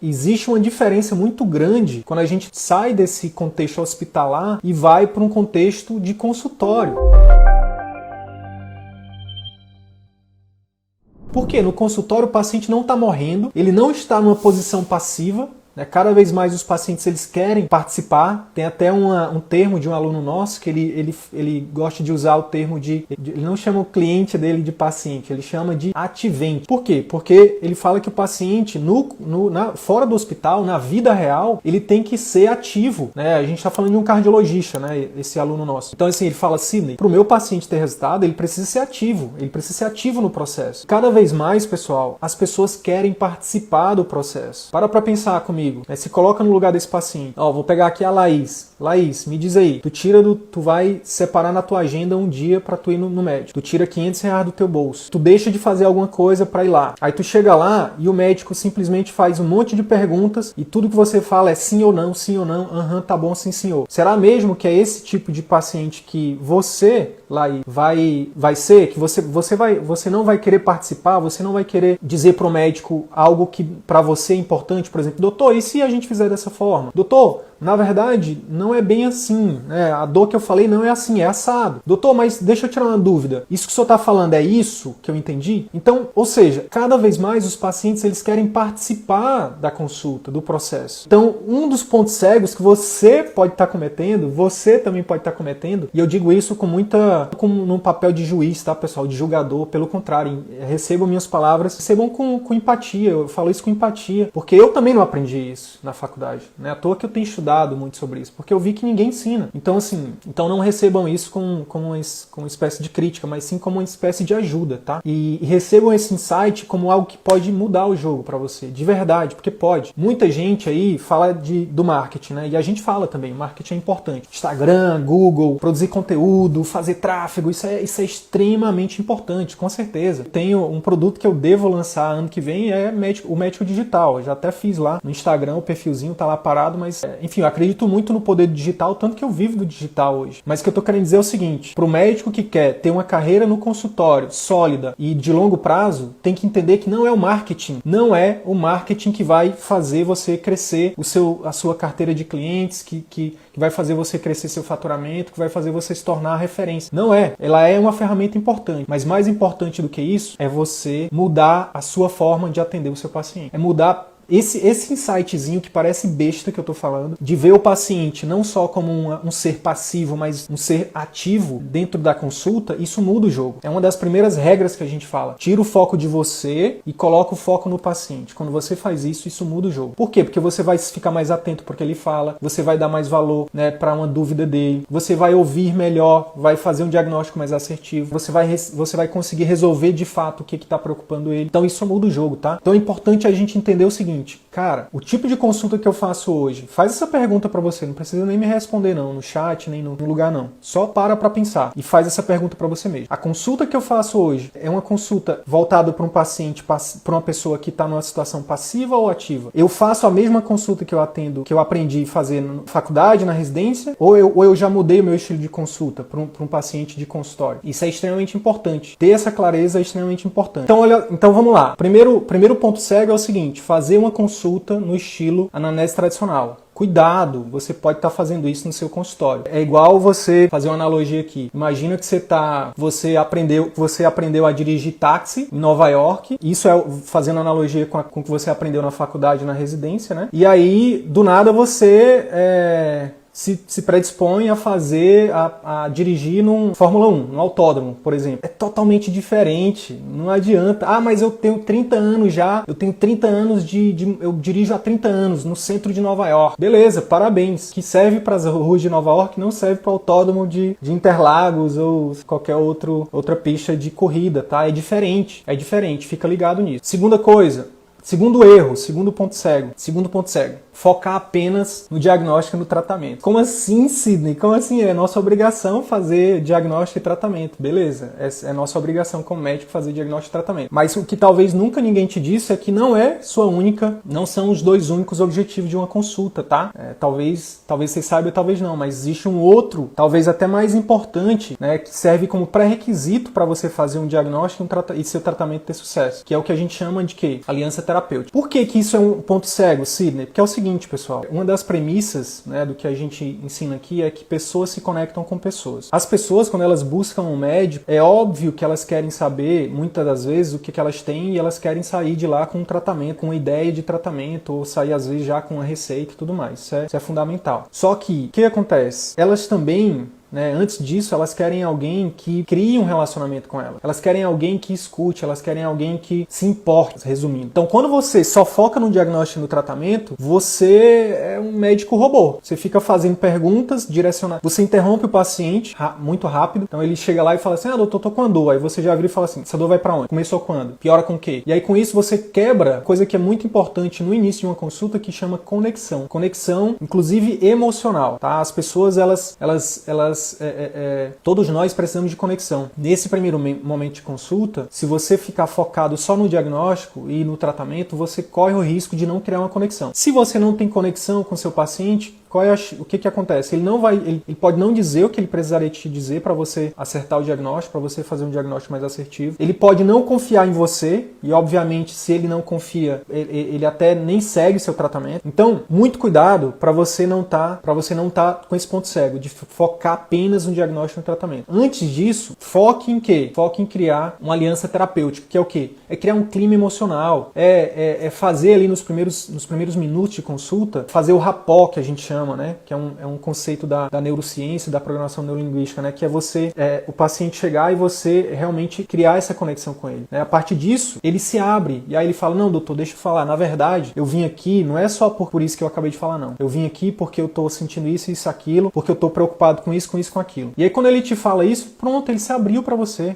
Existe uma diferença muito grande quando a gente sai desse contexto hospitalar e vai para um contexto de consultório. Porque no consultório o paciente não está morrendo, ele não está numa posição passiva. Cada vez mais os pacientes eles querem participar. Tem até um termo de um aluno nosso que ele gosta de usar o termo ele não chama o cliente dele de paciente, ele chama de ativente. Por quê? Porque ele fala que o paciente fora do hospital, na vida real, ele tem que ser ativo. A gente está falando de um cardiologista, esse aluno nosso. Então assim, ele fala, Sidney, para o meu paciente ter resultado, ele precisa ser ativo. Ele precisa ser ativo no processo. Cada vez mais, pessoal, as pessoas querem participar do processo. Para pensar comigo. Se coloca no lugar desse paciente. Vou pegar aqui a Laís. Laís, me diz aí, tu vai separar na tua agenda um dia pra tu ir no médico. Tu tira R$500 do teu bolso. Tu deixa de fazer alguma coisa pra ir lá. Aí tu chega lá e o médico simplesmente faz um monte de perguntas e tudo que você fala é sim ou não, tá bom, sim senhor. Será mesmo que é esse tipo de paciente que você, Laís, vai ser? Que você não vai querer participar, você não vai querer dizer pro médico algo que pra você é importante, por exemplo, doutor, e se a gente fizer dessa forma? Doutor, na verdade, não é bem assim, a dor que eu falei não é assim, é assado. Doutor, mas deixa eu tirar uma dúvida. Isso que o senhor está falando é isso que eu entendi? Então, ou seja, cada vez mais os pacientes eles querem participar da consulta, do processo. Então, um dos pontos cegos que você pode estar cometendo, você também pode estar cometendo, e eu digo isso como num papel de juiz, tá, pessoal? De julgador, pelo contrário, recebam minhas palavras, recebam com empatia, eu falo isso com empatia, porque eu também não aprendi isso na faculdade, à toa que eu tenho estudado muito sobre isso, porque eu vi que ninguém ensina. Então, assim, não recebam isso como uma espécie de crítica, mas sim como uma espécie de ajuda, tá? E recebam esse insight como algo que pode mudar o jogo pra você, de verdade, porque pode. Muita gente aí fala do marketing, e a gente fala também, marketing é importante. Instagram, Google, produzir conteúdo, fazer tráfego, isso é extremamente importante, com certeza. Tenho um produto que eu devo lançar ano que vem, o Médico Digital. Eu já até fiz lá no Instagram, o perfilzinho tá lá parado, mas enfim, eu acredito muito no poder do digital, tanto que eu vivo do digital hoje. Mas o que eu tô querendo dizer é o seguinte, pro médico que quer ter uma carreira no consultório sólida e de longo prazo, tem que entender que não é o marketing que vai fazer você crescer a sua carteira de clientes, que vai fazer você crescer seu faturamento, que vai fazer você se tornar a referência. Não é. Ela é uma ferramenta importante, mas mais importante do que isso é você mudar a sua forma de atender o seu paciente. É mudar esse insightzinho que parece besta que eu tô falando, de ver o paciente não só como um ser passivo, mas um ser ativo dentro da consulta, isso muda o jogo. É uma das primeiras regras que a gente fala. Tira o foco de você e coloca o foco no paciente. Quando você faz isso, isso muda o jogo. Por quê? Porque você vai ficar mais atento porque ele fala, você vai dar mais valor, para uma dúvida dele, você vai ouvir melhor, vai fazer um diagnóstico mais assertivo, você vai conseguir resolver de fato o que está preocupando ele. Então isso muda o jogo, tá? Então é importante a gente entender o seguinte, cara, o tipo de consulta que eu faço hoje, faz essa pergunta pra você, não precisa nem me responder não, no chat, nem no lugar não. Só para pensar e faz essa pergunta pra você mesmo. A consulta que eu faço hoje é uma consulta voltada para um paciente, para uma pessoa que está numa situação passiva ou ativa? Eu faço a mesma consulta que eu atendo, que eu aprendi a fazer na faculdade, na residência, ou eu já mudei o meu estilo de consulta para um paciente de consultório? Isso é extremamente importante. Ter essa clareza é extremamente importante. Então vamos lá. Primeiro ponto cego é o seguinte, fazer uma consulta no estilo anamnese tradicional. Cuidado, você pode estar fazendo isso no seu consultório. É igual você fazer uma analogia aqui. Imagina que você aprendeu a dirigir táxi em Nova York. Isso é fazendo analogia com o que você aprendeu na faculdade, na residência, E aí, do nada, você se predispõe a dirigir num Fórmula 1, num autódromo, por exemplo. É totalmente diferente, não adianta. Mas eu tenho 30 anos já, eu dirijo há 30 anos no centro de Nova York. Beleza, parabéns. Que serve para as ruas de Nova York, não serve para o autódromo de Interlagos ou qualquer outra pista de corrida, tá? É diferente, fica ligado nisso. Segunda coisa, segundo erro, segundo ponto cego. Focar apenas no diagnóstico e no tratamento. Como assim, Sidney? Como assim? É nossa obrigação fazer diagnóstico e tratamento. Beleza, é nossa obrigação como médico fazer diagnóstico e tratamento. Mas o que talvez nunca ninguém te disse é que não são os dois únicos objetivos de uma consulta, tá? Talvez você saiba, talvez não, mas existe um outro, talvez até mais importante, que serve como pré-requisito para você fazer um diagnóstico e seu tratamento ter sucesso, que é o que a gente chama de quê? Aliança terapêutica. terapêutica. Por que que isso é um ponto cego, Sidney? Porque é o seguinte, pessoal, uma das premissas, né, do que a gente ensina aqui é que pessoas se conectam com pessoas. As pessoas, quando elas buscam um médico, é óbvio que elas querem saber, muitas das vezes, o que que elas têm e elas querem sair de lá com um tratamento, com uma ideia de tratamento, ou sair às vezes já com uma receita e tudo mais. Isso é fundamental. Só que, o que acontece? Elas também, né, antes disso, elas querem alguém que crie um relacionamento com ela. Elas querem alguém que escute, elas querem alguém que se importe, resumindo. Então, quando você só foca no diagnóstico e no tratamento, você é um médico robô. Você fica fazendo perguntas direcionadas. Você interrompe o paciente muito rápido. Então, ele chega lá e fala assim, doutor, tô com a dor. Aí você já vira e fala assim, essa dor vai pra onde? Começou quando? Piora com o quê? E aí, com isso, você quebra coisa que é muito importante no início de uma consulta, que chama conexão. Conexão, inclusive, emocional, tá? As pessoas, todos nós precisamos de conexão. Nesse primeiro momento de consulta, se você ficar focado só no diagnóstico e no tratamento, você corre o risco de não criar uma conexão. Se você não tem conexão com seu paciente, o que acontece? Ele pode não dizer o que ele precisaria te dizer para você acertar o diagnóstico, para você fazer um diagnóstico mais assertivo. Ele pode não confiar em você e, obviamente, se ele não confia, ele até nem segue seu tratamento. Então, muito cuidado para você não tá com esse ponto cego de focar apenas no diagnóstico e no tratamento. Antes disso, foque em quê? Foque em criar uma aliança terapêutica, que é o quê? É criar um clima emocional, é fazer ali nos primeiros minutos de consulta, fazer o rapport, que a gente chama, né? Que é um conceito da neurociência, da programação neurolinguística, né? Que é você, o paciente chegar e você realmente criar essa conexão com ele, né? A partir disso, ele se abre e aí ele fala, não, doutor, deixa eu falar, na verdade, eu vim aqui, não é só por isso que eu acabei de falar, não. Eu vim aqui porque eu tô sentindo isso, aquilo, porque eu tô preocupado com isso, com aquilo. E aí quando ele te fala isso, pronto, ele se abriu para você.